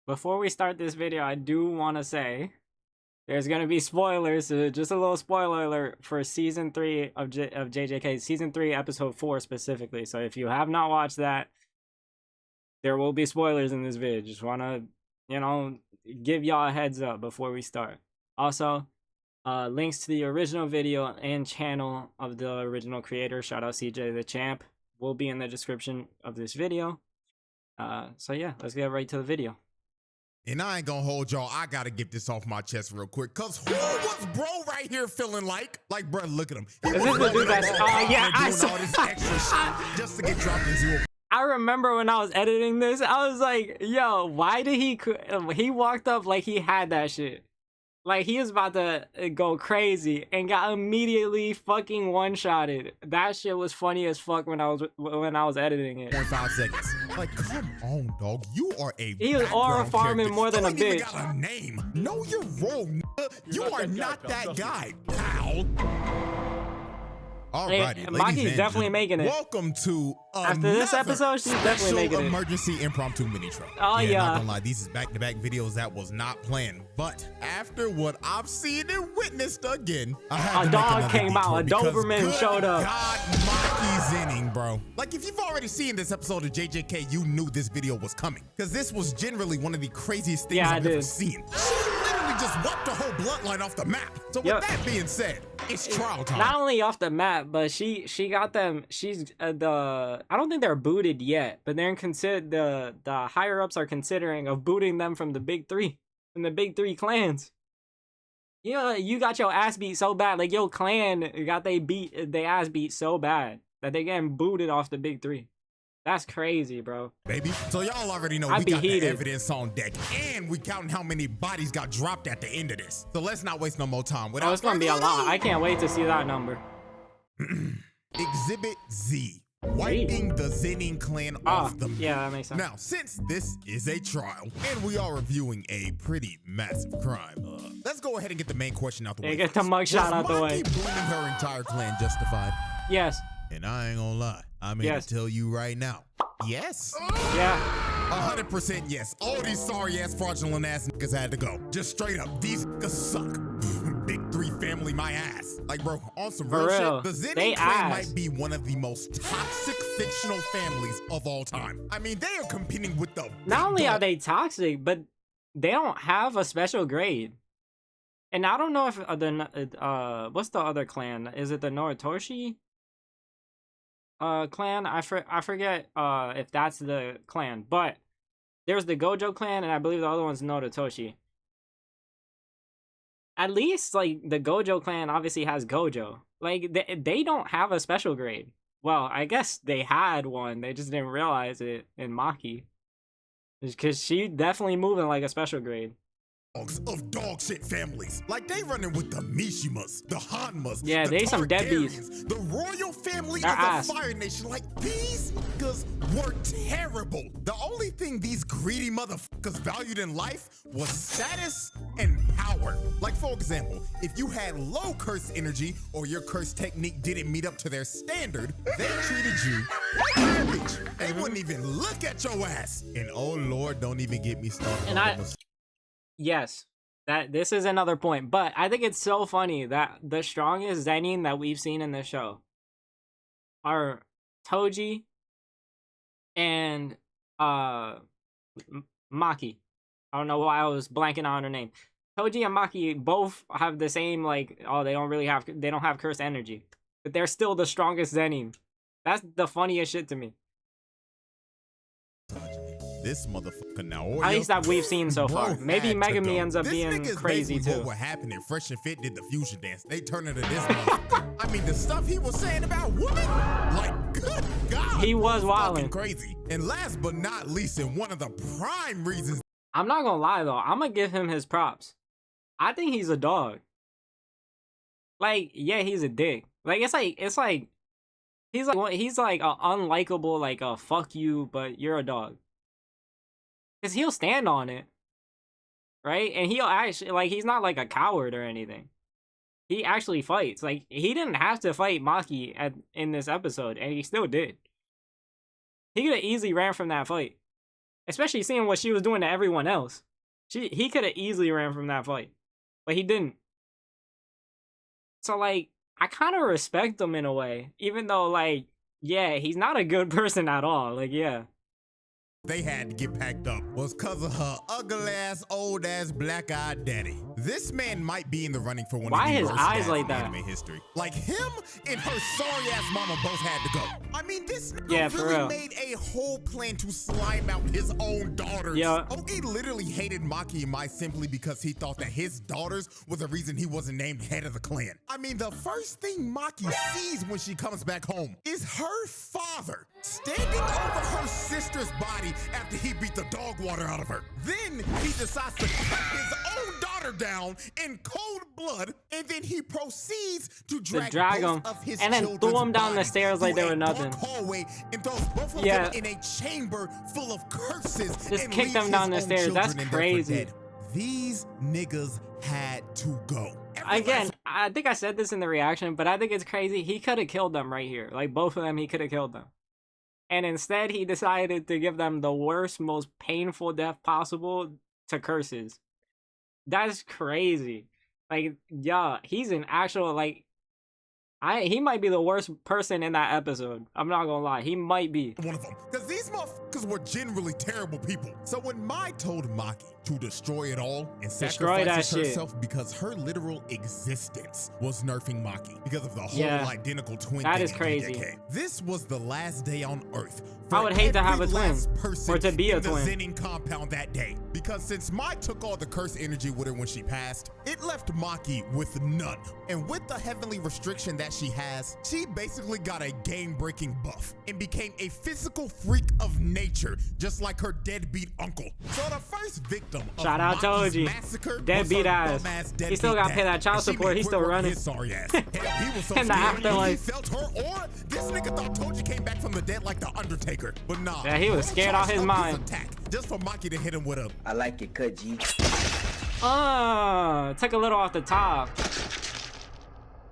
before we start this video, I do want to say there's gonna be spoilers. So just a little spoiler alert for season 3 of JJK, season 3, episode 4 specifically. So if you have not watched that, there will be spoilers in this video. Just wanna, give y'all a heads up before we start. Also, links to the original video and channel of the original creator, shout out CJ the Champ, will be in the description of this video. So yeah, let's get right to the video. And I ain't gonna hold y'all, I gotta get this off my chest real quick, cause who was bro right here feeling like bro, look at him. Is this the dude that's, yeah, I saw all this extra shit just to get dropped in 0. I remember when I was editing this, I was like, yo, why did he walked up like he had that shit. Like he was about to go crazy and got immediately fucking one-shotted. That shit was funny as fuck when I was editing it. 0.5 seconds. Like, come on, dog. You are a He was aura farming more than a bitch. You got a name. Know your role, nigga. You are not that guy, pal. Alrighty, Maki's definitely making it. Welcome to after this episode, she's definitely making it. Emergency impromptu mini truck. Oh yeah. Not gonna lie, these is back-to-back videos that was not planned. But after what I've seen and witnessed again, I had a dog came out, a Doberman showed up. God, MAKI ZENIN, bro. Like if you've already seen this episode of JJK, you knew this video was coming, because this was generally one of the craziest things I've ever seen. Just wiped the whole bloodline off the map. So with that being said, it's trial time. Not only off the map, but she got them. She's I don't think they're booted yet, but they're the higher ups are considering of booting them from the big 3, from the big 3 clans. You got your ass beat so bad, like your clan got they ass beat so bad that they getting booted off the big 3. That's crazy, bro. Baby. So y'all already know we got the evidence on deck, and we counting how many bodies got dropped at the end of this. So let's not waste no more time. Oh, it's gonna be a lot. I can't wait to see that number. Exhibit Z. Wiping the ZENIN clan off the map. Yeah, that makes sense. Now, since this is a trial, and we are reviewing a pretty massive crime, let's go ahead and get the main question out the way. Get the mugshot out the way. Was MAKI booming her entire clan justified? Yes. And I ain't gonna lie, I'm here to tell you right now, yes. Yeah. 100% yes. All these sorry ass, fraudulent ass niggas had to go. Just straight up, these niggas suck. Big 3 family, my ass. Like, bro, on some real shit, the ZENIN clan might be one of the most toxic fictional families of all time. I mean, they are competing with the not only are they toxic, but they don't have a special grade. And I don't know if what's the other clan? Is it the Noritoshi clan? I forget if that's the clan, but there's the Gojo clan, and I believe the other one's Noritoshi. At least like the Gojo clan obviously has Gojo. Like they don't have a special grade. Well, I guess they had one, they just didn't realize it in Maki, because she definitely moving like a special grade. Of dog shit families. Like they running with the Mishimas, the Hanmas, yeah, the they some deadbeats. The royal family of the Fire Nation. Like these niggas were terrible. The only thing these greedy motherfuckers valued in life was status and power. Like for example, if you had low curse energy or your curse technique didn't meet up to their standard, they treated you like garbage. They wouldn't even look at your ass. And oh Lord, don't even get me started. And yes, this is another point, but I think it's so funny that the strongest ZENIN that we've seen in this show are Toji and Maki. I don't know why I was blanking on her name. Toji and Maki both have the same, like, they don't have cursed energy, but they're still the strongest ZENIN. That's the funniest shit to me. This motherfucker now. At least that we've seen so far. Maybe Megami ends up being crazy too. What happened in Fresh and Fit did the fusion dance. They turned into this motherfucker. I mean, the stuff he was saying about women, like, good God. He was wilding crazy. And last but not least, and one of the prime reasons. I'm not gonna lie though, I'm gonna give him his props. I think he's a dog. Like, yeah, he's a dick. Like, it's like he's like a unlikable, like a fuck you, but you're a dog. Cause he'll stand on it, right? And he'll actually, like, he's not like a coward or anything. He actually fights. Like, he didn't have to fight Maki in this episode, and he still did. He could have easily ran from that fight. Especially seeing what she was doing to everyone else. He could have easily ran from that fight, but he didn't. So like, I kind of respect him in a way, even though like, yeah, he's not a good person at all. Like, yeah. They had to get packed up was because of her ugly ass, old ass, black eyed daddy. This man might be in the running for one of the worst dads in anime history. Like him and her sorry ass mama both had to go. I mean, this nigga really made a whole plan to slime out his own daughters. Yeah. Ogi literally hated Maki and Mai simply because he thought that his daughters were the reason he wasn't named head of the clan. I mean, the first thing Maki sees when she comes back home is her father standing over her sister's body after he beat the dog water out of her. Then he decides to cut his own daughter down in cold blood, and then he proceeds to drag both of his and then threw him down the stairs like they were nothing. Hallway and throws both of them in a chamber full of curses. Just kick them down the stairs. That's crazy. These niggas had to go. Again, I think I said this in the reaction, but I think it's crazy. He could have killed them right here. Like, both of them, he could have killed them. And instead, he decided to give them the worst, most painful death possible to curses. That's crazy. Like, yeah, he's an actual, like, he might be the worst person in that episode. I'm not gonna lie, he might be. One of them, because these motherfuckers were generally terrible people. So when Mai told Maki to destroy it all and sacrifice herself because her literal existence was nerfing Maki because of the whole identical twin that thing is crazy. JJK. This was the last day on Earth. I would hate to have a twin or to be a twin. The ZENIN compound that day, because since Mai took all the curse energy with her when she passed, it left Maki with none. And with the heavenly restriction that she has, she basically got a game-breaking buff and became a physical freak of nature, just like her deadbeat uncle. So the first victim of Maki's massacre deadbeat ass. He still got to pay that child support. He's still running. Sorry ass. Hell, he was so in the afterlife. He felt her aura. This nigga thought Toji came back from the dead like the Undertaker. But nah, yeah, he was scared out his mind. Attack, just for Maki to hit him with a I like it, cut G. Took a little off the top.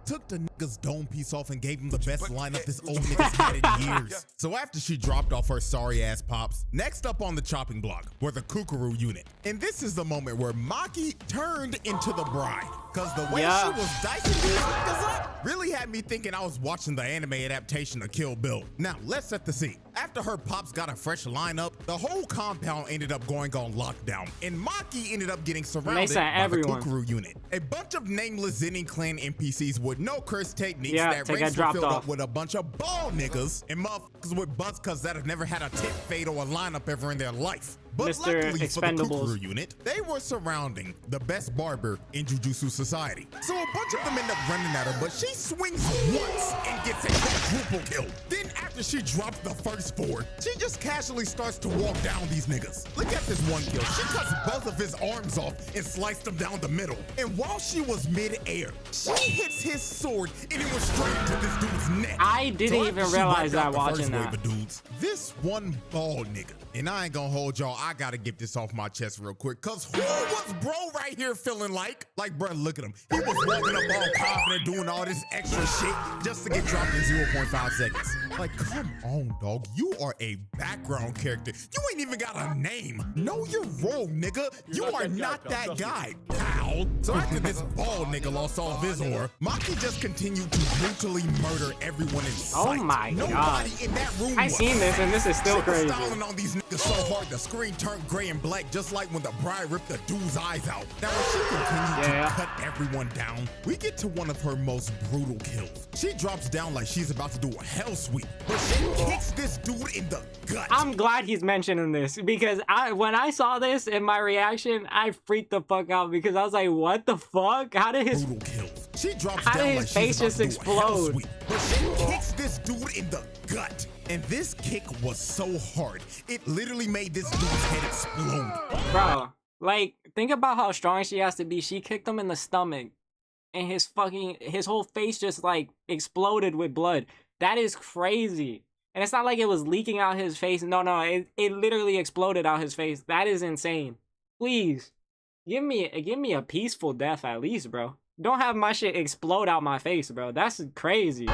Took the nigga's dome piece off and gave him the best lineup this old nigga's had in years. So after she dropped off her sorry ass pops, next up on the chopping block were the Kukuru unit. And this is the moment where Maki turned into the bride. Cause the way she was dicing these niggas up really had me thinking I was watching the anime adaptation of Kill Bill. Now let's set the scene. After her pops got a fresh lineup, the whole compound ended up going on lockdown, and Maki ended up getting surrounded by the Kukuru unit. A bunch of nameless ZENIN clan NPCs with no curse techniques that ranks were filled up with a bunch of bald niggas and motherfuckers with butts cause that have never had a tip fade or a lineup ever in their life. But Mr. luckily for the Kukuru unit, they were surrounding the best barber in Jujutsu Society. So a bunch of them end up running at her, but she swings once and gets a quadruple kill. Then after she drops the first 4, she just casually starts to walk down these niggas. Look at this one kill. She cuts both of his arms off and sliced them down the middle. And while she was mid-air, she hits his sword and it was straight into this dude's neck. I didn't even realize that watching that. Dudes, this one bald nigga, and I ain't gonna hold y'all, I gotta get this off my chest real quick, cause who was bro right here feeling like? Like, bro, look at him. He was walking up all confident, doing all this extra shit just to get dropped in 0.5 seconds. Like, come on, dog. You are a background character. You ain't even got a name. Know your role, nigga. You are not that guy, pal. So after this bald nigga lost all of his aura, Maki just continued to brutally murder everyone in sight. Oh my god. In that room I seen this and this is still crazy. Styling on these niggas so hard the screen turned gray and black, just like when the bride ripped the dude's eyes out. Now when she continued to cut everyone down, we get to one of her most brutal kills. She drops down like she's about to do a hell sweep, but she kicks this dude in the gut. I'm glad he's mentioning this because when I saw this in my reaction, I freaked the fuck out because I was like, what the fuck? How did his brutal kills? She drops How down did his like face just explode? But she kicks this dude in the gut. And this kick was so hard, it literally made this dude's head explode. Bro, like, think about how strong she has to be. She kicked him in the stomach. And his whole face just, like, exploded with blood. That is crazy. And it's not like it was leaking out his face. No, it literally exploded out his face. That is insane. Please, give me a peaceful death at least, bro. Don't have my shit explode out my face, bro. That's crazy.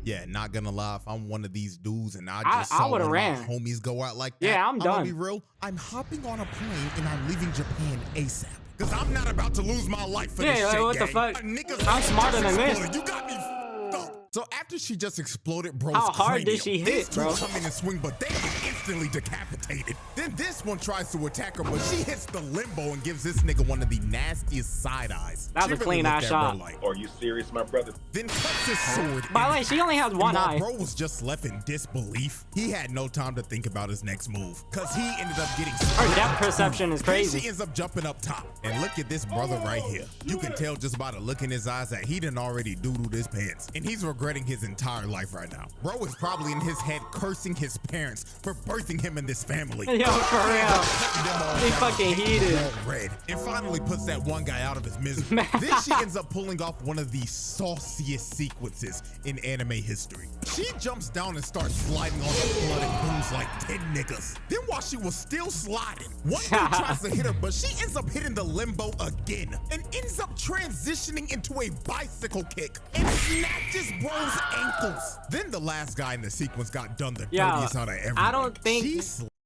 Yeah, not gonna lie, if I'm one of these dudes and I just saw would've one of ran. my homies go out like that, Yeah, I'm done. gonna be real, I'm hopping on a plane and I'm leaving Japan ASAP. Cause I'm not about to lose my life for this like, shit, what the gang. fuck? I'm smarter than this. You got me f***ed up. So after she just exploded bro's How hard cranium, did she these hit, two bro? come in and swing, but they get instantly decapitated. Then this one tries to attack her, but she hits the limbo and gives this nigga one of the nastiest side eyes. That was a clean ass shot. Like, Are you serious, my brother? then cuts his sword. By the way, she only has one eye. Bro was just left in disbelief. He had no time to think about his next move, cause he ended up getting. Her depth perception is Then crazy. she ends up jumping up top, and look at this brother right here. You can tell just by the look in his eyes that he done already doodled his pants, and he's regretting his entire life right now. Bro is probably in his head cursing his parents for birthing him in this family. Yo, for real. He fucking heated. Red, and finally puts that one guy out of his misery. Then she ends up pulling off one of the sauciest sequences in anime history. She jumps down and starts sliding on the blood and booze like 10 niggas. Then while she was still sliding, one dude tries to hit her, but she ends up hitting the limbo again and ends up transitioning into a bicycle kick and snatches bro's ankles. Then the last guy in the sequence got done the dirtiest out of everyone.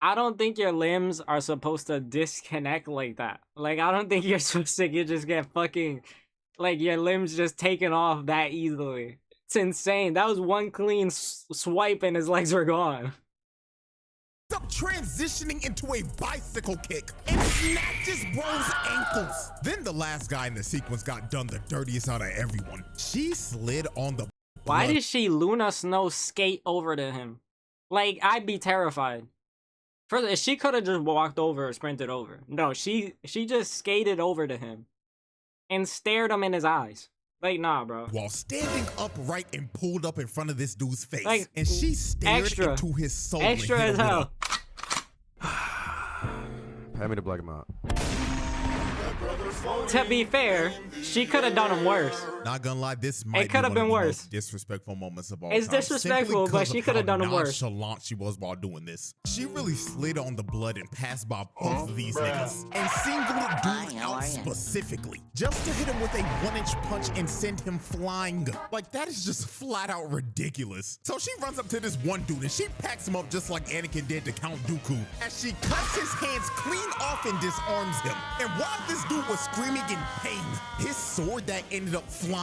I don't think your limbs are supposed to disconnect like that. Like, I don't think you're supposed to just get fucking, like, your limbs just taken off that easily. It's insane. That was one clean swipe and his legs were gone. Up transitioning into a bicycle kick and snatches bro's ankles. Then the last guy in the sequence got done the dirtiest out of everyone. She slid on the. Why did she Luna Snow skate over to him? Like, I'd be terrified. First, she could have just walked over or sprinted over. No, she just skated over to him and stared him in his eyes. Like, nah, bro. While standing upright and pulled up in front of this dude's face, like, and she stared into his soul. Extra as hell. Pay me to black him out. To be fair, she could have done him worse. Not gonna lie, this might could have been worse. Disrespectful moments of all It's time. disrespectful, but she could have done him worse. Nonchalant she was while doing this. She really slid on the blood and passed by both of these niggas and singled dude out specifically just to hit him with a 1-inch punch and send him flying. Like, that is just flat out ridiculous. So she runs up to this one dude and she packs him up just like Anakin did to Count Dooku as she cuts his hands clean off and disarms him. And while this dude was screaming in pain, his sword that ended up flying.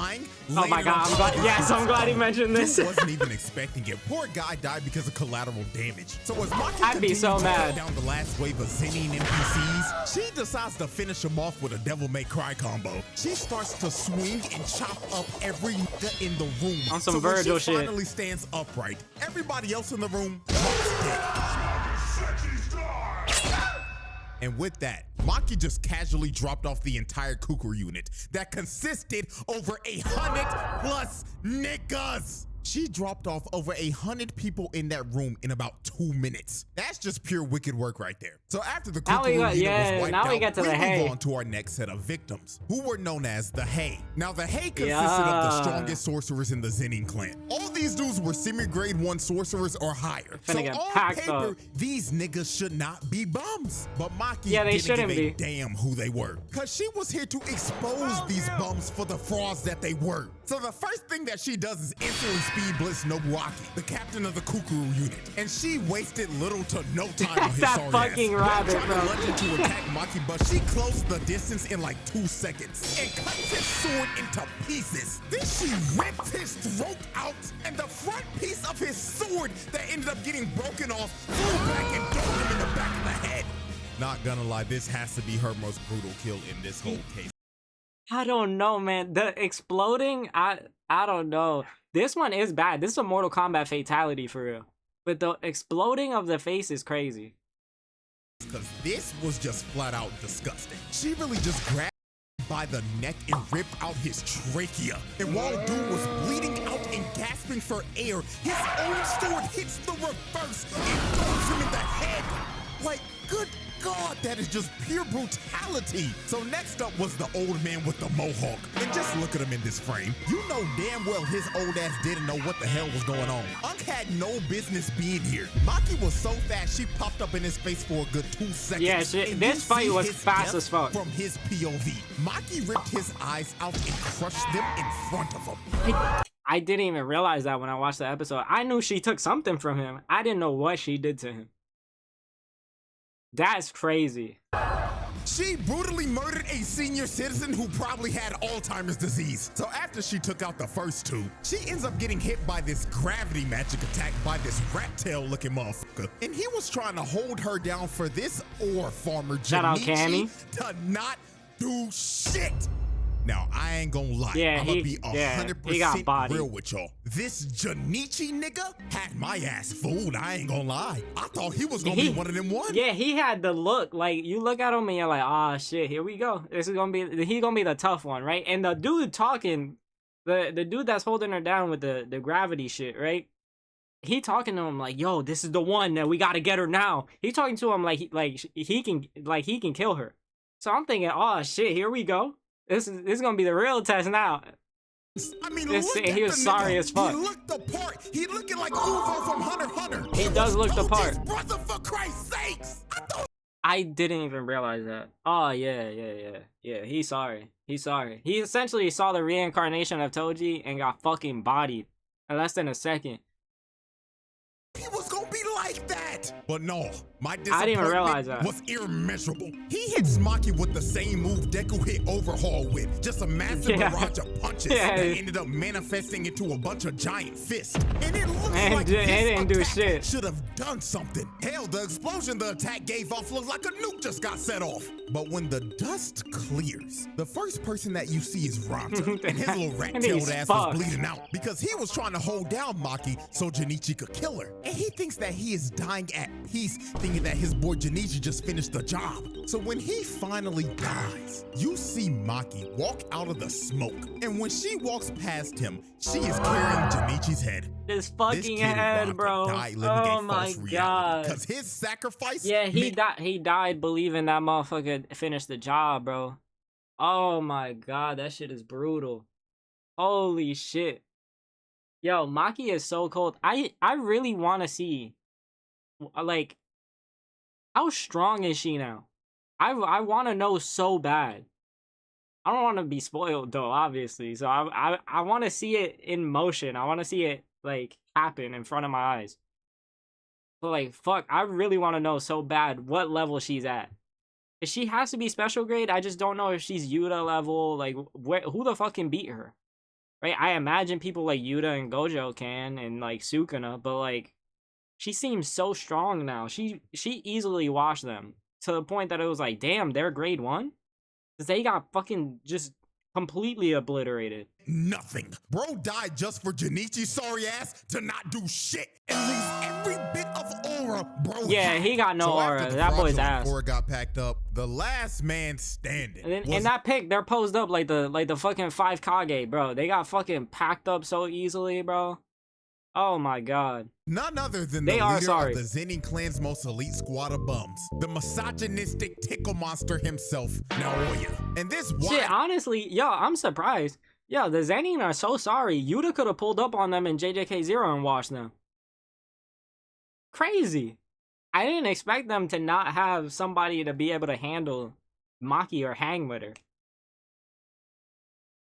Oh my god, I'm glad he mentioned this. Dude wasn't even expecting it. Poor guy died because of collateral damage. So as Maki I'd be so mad. Down the last wave of ZENIN NPCs, she decides to finish him off with a Devil May Cry combo. She starts to swing and chop up every nigga in the room. On some so Virgil when she shit. finally stands upright, everybody else in the room drops dead. And with that, Maki just casually dropped off the entire Kukur unit that consisted over 100+ niggas. She dropped off over 100 people in that room in about 2 minutes. That's just pure wicked work right there. So after the Kukur unit was wiped out, we move on to our next set of victims, who were known as the Hei. Now the Hei consisted of the strongest sorcerers in the ZENIN clan. All these dudes were semi-grade 1 sorcerers or higher. So on paper, these niggas should not be bums. But Maki didn't give a damn who they were, cause she was here to expose these bums for the frauds that they were. So the first thing that she does is instantly speed blitz Nobuaki, the captain of the Kukuru unit, and she wasted little to no time on his that fucking rabbit, bro. Trying to attack Maki, but she closed the distance in like 2 seconds and cuts his sword into pieces. Then she ripped his throat out, and the front piece of his sword that ended up getting broken off flew back and threw him in the back of the head. Not gonna lie, this has to be her most brutal kill in this whole case. I don't know, man. The exploding, I don't know. This one is bad. This is a Mortal Kombat fatality for real. But the exploding of the face is crazy. Because this was just flat out disgusting. She really just grabbed him by the neck and ripped out his trachea. And while dude was bleeding out and gasping for air, his own sword hits the reverse and throws him in the head. Like, good God, that is just pure brutality. So next up was the old man with the mohawk. And just look at him in this frame. You know damn well his old ass didn't know what the hell was going on. Unk had no business being here. Maki was so fast, she popped up in his face for a good 2 seconds. Yeah, this fight was fast as fuck. From his POV, Maki ripped his eyes out and crushed them in front of him. I didn't even realize that when I watched the episode. I knew she took something from him. I didn't know what she did to him. That's crazy. She brutally murdered a senior citizen who probably had Alzheimer's disease. So after she took out the first two, she ends up getting hit by this gravity magic attack by this rat tail looking motherfucker. And he was trying to hold her down for this ore farmer Shout out Cammy. to not do shit. Now, I ain't gonna lie. Yeah, I'm gonna be 100% real with y'all. This Janichi nigga had my ass fooled. I ain't gonna lie. I thought he was gonna be one of them ones. Yeah, he had the look. Like, you look at him and you're like, ah, shit, here we go. This is gonna be, he's gonna be the tough one, right? And the dude talking, the dude that's holding her down with the gravity shit, right? He talking to him like, yo, this is the one that we gotta get her now. He talking to him like he can kill her. So I'm thinking, oh shit, here we go. This is gonna be the real test now. I mean, he was sorry as fuck. He looked the part. He looking like Uvo from Hunter x Hunter. He does look the part. His brother, for Christ's sakes. I didn't even realize that. Oh yeah. He's sorry. He's sorry. He essentially saw the reincarnation of Toji and got fucking bodied in less than a second. He was gonna be like that. But no, my I didn't even realize that. Was immeasurable. He hits Maki with the same move Deku hit Overhaul with. Just a massive barrage of punches that ended up manifesting into a bunch of giant fists. And it looks like this didn't do shit. Should have done something. Hell, the explosion the attack gave off looks like a nuke just got set off. But when the dust clears, the first person that you see is Ranta. And his little rat-tailed ass was bleeding out because he was trying to hold down Maki so Janichi could kill her. And he thinks that he is dying at peace, thinking that his boy Janichi just finished the job. So when he finally dies, you see Maki walk out of the smoke. And when she walks past him, she is carrying Janichi's head. His fucking head, bro. Oh my god. Because his sacrifice. Yeah, he died believing that motherfucker finished the job, bro. Oh my god, that shit is brutal. Holy shit. Yo, Maki is so cold. I really want to see, like, how strong is she now? I want to know so bad. I don't want to be spoiled though, obviously. So I want to see it in motion. I want to see it like happen in front of my eyes. But like, fuck, I really want to know so bad what level she's at. If she has to be special grade, I just don't know if she's Yuta level. Like, who the fuck can beat her? Right? I imagine people like Yuta and Gojo can, and like Sukuna, but like, she seems so strong now. She easily washed them to the point that it was like, damn, they're grade 1? Because they got fucking just completely obliterated. Nothing. Bro died just for Janichi's sorry ass to not do shit. And leaves every bit of aura bro had. He got no aura. That boy's ass. Before it got packed up, the last man standing. And then, in that pic, they're posed up like the fucking 5 Kage, bro. They got fucking packed up so easily, bro. Oh my god. None other than the leader of the ZENIN clan's most elite squad of bums. The misogynistic tickle monster himself, Naoya. And this shit, honestly, yo, I'm surprised. Yo, the ZENIN are so sorry. Yuta could have pulled up on them in JJK0 and washed them. Crazy. I didn't expect them to not have somebody to be able to handle Maki or hang with her.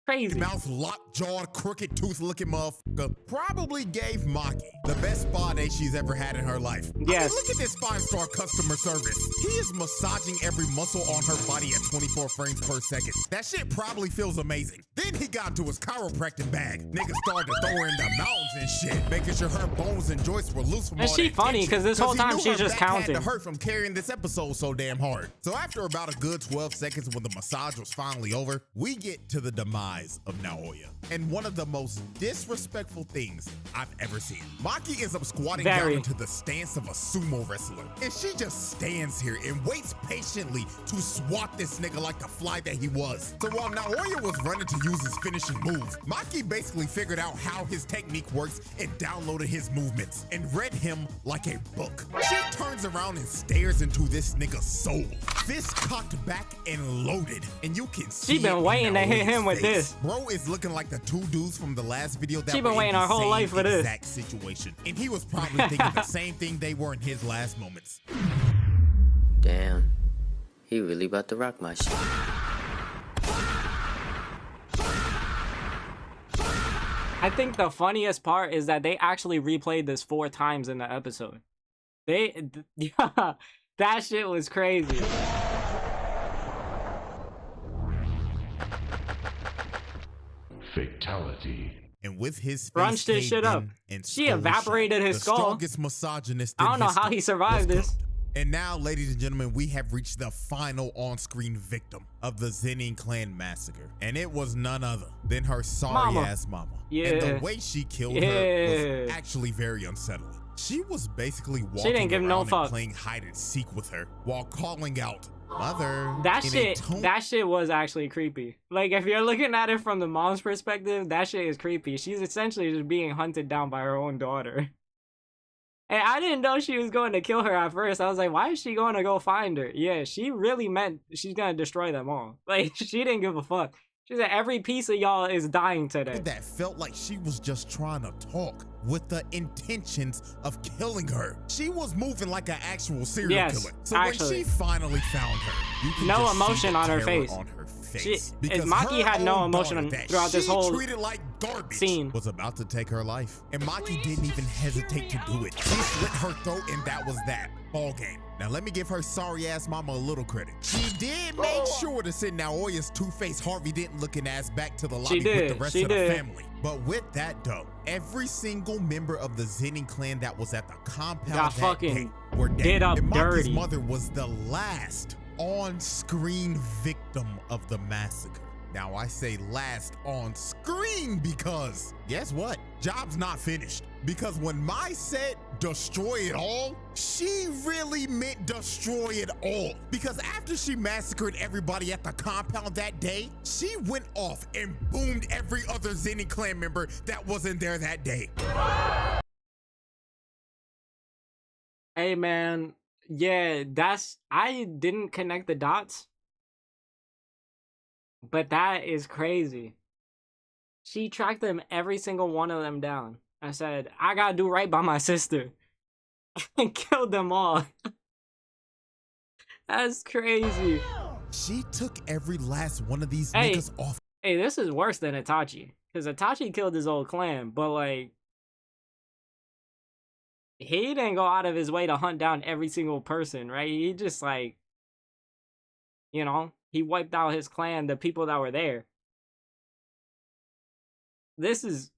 Crazy. Mouth, lockjawed, crooked tooth looking motherfucker probably gave Maki the best spa day she's ever had in her life. Yes. I mean, look at this 5-star customer service. He is massaging every muscle on her body at 24 frames per second. That shit probably feels amazing. Then he got into his chiropractic bag. Nigga started to throw her in the mountains and shit, making sure her bones and joints were loose from all that tension. And she funny because this whole time she's just counting. Had to hurt from carrying this episode so damn hard. So after about a good 12 seconds when the massage was finally over, we get to the demise of Naoya. And one of the most disrespectful things I've ever seen. Maki ends up squatting down into the stance of a sumo wrestler. And she just stands here and waits patiently to swat this nigga like the fly that he was. So while Naoya was running to use his finishing move, Maki basically figured out how his technique works and downloaded his movements and read him like a book. She turns around and stares into this nigga's soul. Fist cocked back and loaded. And you can see she been waiting to hit him with this. Bro is looking like the 2 dudes from the last video that she been waiting our whole life for this exact situation. And he was probably thinking the same thing they were in his last moments. Damn, he really about to rock my shit. I think the funniest part is that they actually replayed this 4 times in the episode. Yeah, that shit was crazy. Fatality. And with his face Crunched his shit up. and She skull evaporated shot, his the skull. strongest misogynist in I don't know how history he survived was this. cooked. And now, ladies and gentlemen, we have reached the final on-screen victim of the ZENIN clan massacre. And it was none other than her sorry-ass mama. Yeah. And the way she killed her was actually very unsettling. She was basically walking give around no and fuck. playing hide and seek with her while calling out, "Mother." That in a shit, tone- that shit was actually creepy. Like, if you're looking at it from the mom's perspective, that shit is creepy. She's essentially just being hunted down by her own daughter. And I didn't know she was going to kill her at first. I was like, why is she going to go find her? Yeah, she really meant she's going to destroy them all. Like, she didn't give a fuck. She said, every piece of y'all is dying today. that felt like she was just trying to talk with the intentions of killing her. She was moving like an actual serial killer. So actually. when she finally found her, you can No just see emotion the on her terror face. on her face. Maki had no emotion throughout this whole treated like garbage scene. was about to take her life. And Maki didn't even hesitate to do it. She slit her throat and that was that. Ball game. Now let me give her sorry ass mama a little credit. She did make sure to send Naoya's two-faced Harvey Dent looking ass back to the lobby with the rest of the family. But with that though, every single member of the ZENIN clan that was at the compound got that fucking day were dead. did up And Maki's dirty. mother was the last on-screen victim of the massacre. Now I say last on screen because guess what? Job's not finished. Because when Mai said destroy it all, she really meant destroy it all. Because after she massacred everybody at the compound that day, she went off and boomed every other ZENIN clan member that wasn't there that day. Hey, man. Yeah, I didn't connect the dots. But that is crazy. She tracked them, every single one of them down. I said, I gotta do right by my sister. And killed them all. That's crazy. She took every last one of these niggas off. Hey, this is worse than Itachi. Because Itachi killed his whole clan, but like, he didn't go out of his way to hunt down every single person, right? He just like, you know, he wiped out his clan, the people that were there. This is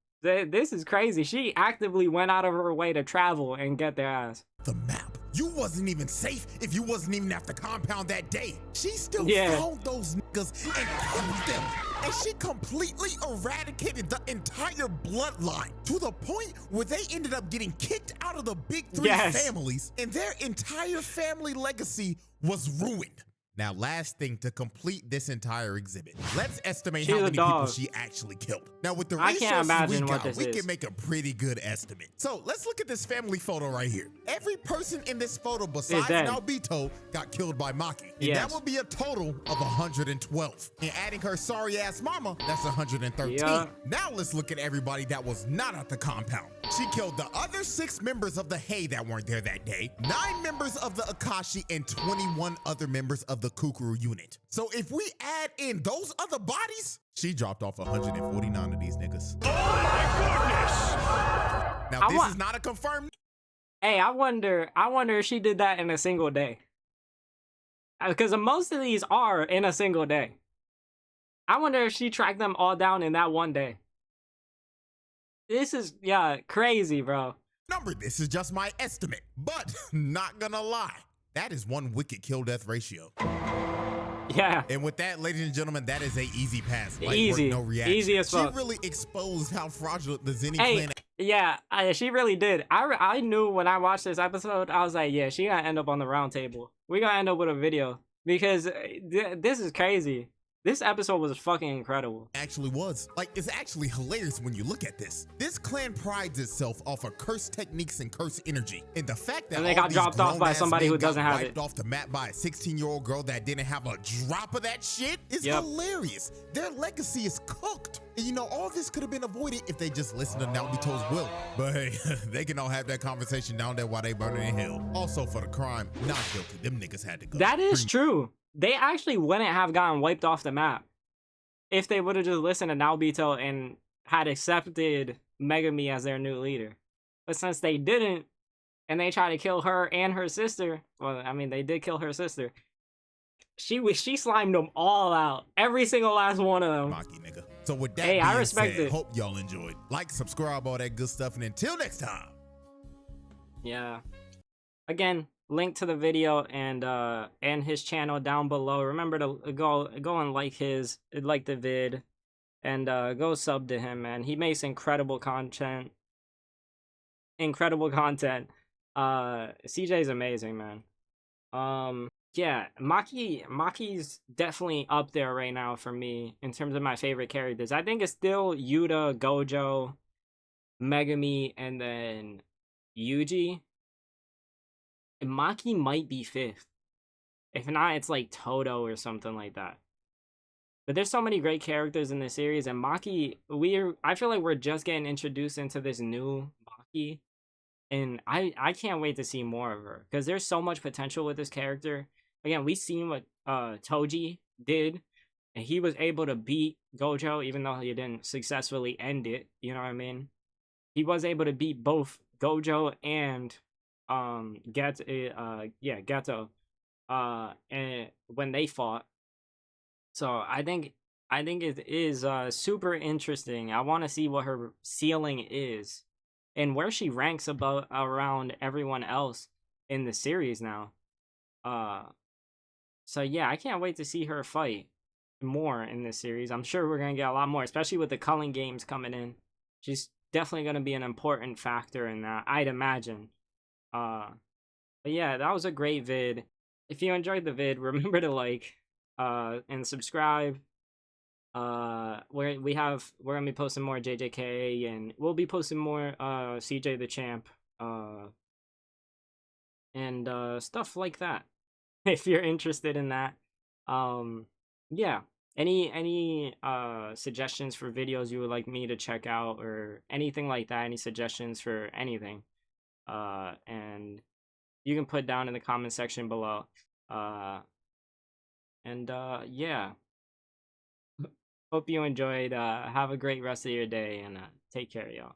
crazy. She actively went out of her way to travel and get their ass. The map. You wasn't even safe if you wasn't even at the compound that day. She still found those niggas and killed them. And she completely eradicated the entire bloodline to the point where they ended up getting kicked out of the big three families and their entire family legacy was ruined. Now, last thing to complete this entire exhibit, let's estimate how many people she actually killed. Now, with the resources we got, we can make a pretty good estimate. So let's look at this family photo right here. Every person in this photo besides Naobito got killed by Maki. And that would be a total of 112. And adding her sorry ass mama, that's 113. Now let's look at everybody that was not at the compound. She killed the other 6 members of the Hei that weren't there that day, 9 members of the Akashi, and 21 other members of the Kukuru unit. So if we add in those other bodies, she dropped off 149 of these niggas. Oh my goodness! Now this is not a confirmed. Hey, I wonder if she did that in a single day. Because most of these are in a single day. I wonder if she tracked them all down in that one day. This is, crazy, bro. Number, this is just my estimate, but not gonna lie, that is one wicked kill-death ratio. Yeah. And with that, ladies and gentlemen, that is a easy pass. Easy. No reaction. Easy as fuck. She really exposed how fraudulent the ZENIN clan. Yeah, she really did. I knew when I watched this episode, I was like, yeah, she gonna end up on the round table. We gonna end up with a video. Because this is crazy. This episode was fucking incredible. Actually was. Like, it's actually hilarious when you look at this. This clan prides itself off of cursed techniques and cursed energy. And the fact that they got dropped off by somebody who doesn't have it. Wiped off the map by a 16-year-old girl that didn't have a drop of that shit is hilarious. Their legacy is cooked. And you know, all this could have been avoided if they just listened to Naobito's will. But hey, they can all have that conversation down there while they burning in hell. Also, for the crime, not guilty. Them niggas had to go. That is true. They actually wouldn't have gotten wiped off the map if they would have just listened to Naobito and had accepted Megami as their new leader. But since they didn't, and they tried to kill her and her sister, well, I mean, they did kill her sister. She slimed them all out. Every single last one of them. MAKI, nigga. So with that Hey, being I respect said, it. hope y'all enjoyed. Like, subscribe, all that good stuff, and until next time. Yeah. Again, link to the video and his channel down below. Remember to go and like the vid, and go sub to him, man. He makes incredible content. CJ's amazing, man. Yeah, Maki's definitely up there right now for me in terms of my favorite characters. I think it's still Yuta, Gojo, Megami, and then Yuji. And Maki might be 5th. If not, it's like Toto or something like that. But there's so many great characters in this series, and Maki, I feel like we're just getting introduced into this new Maki. And I can't wait to see more of her, because there's so much potential with this character. Again, we seen what Toji did, and he was able to beat Gojo, even though he didn't successfully end it. You know what I mean? He was able to beat both Gojo and Geto and when they fought. So I think it is super interesting. I want to see what her ceiling is and where she ranks around everyone else in the series now. So yeah, I can't wait to see her fight more in this series. I'm sure we're gonna get a lot more, especially with the culling games coming in. She's definitely gonna be an important factor in that, I'd imagine. But yeah, that was a great vid. If you enjoyed the vid, remember to like and subscribe. We're gonna be posting more JJK, and we'll be posting more CJ the Champ and stuff like that. If you're interested in that. Yeah. Any suggestions for videos you would like me to check out, or anything like that, any suggestions for anything, and you can put down in the comment section below. Yeah, hope you enjoyed. Have a great rest of your day, and take care, y'all.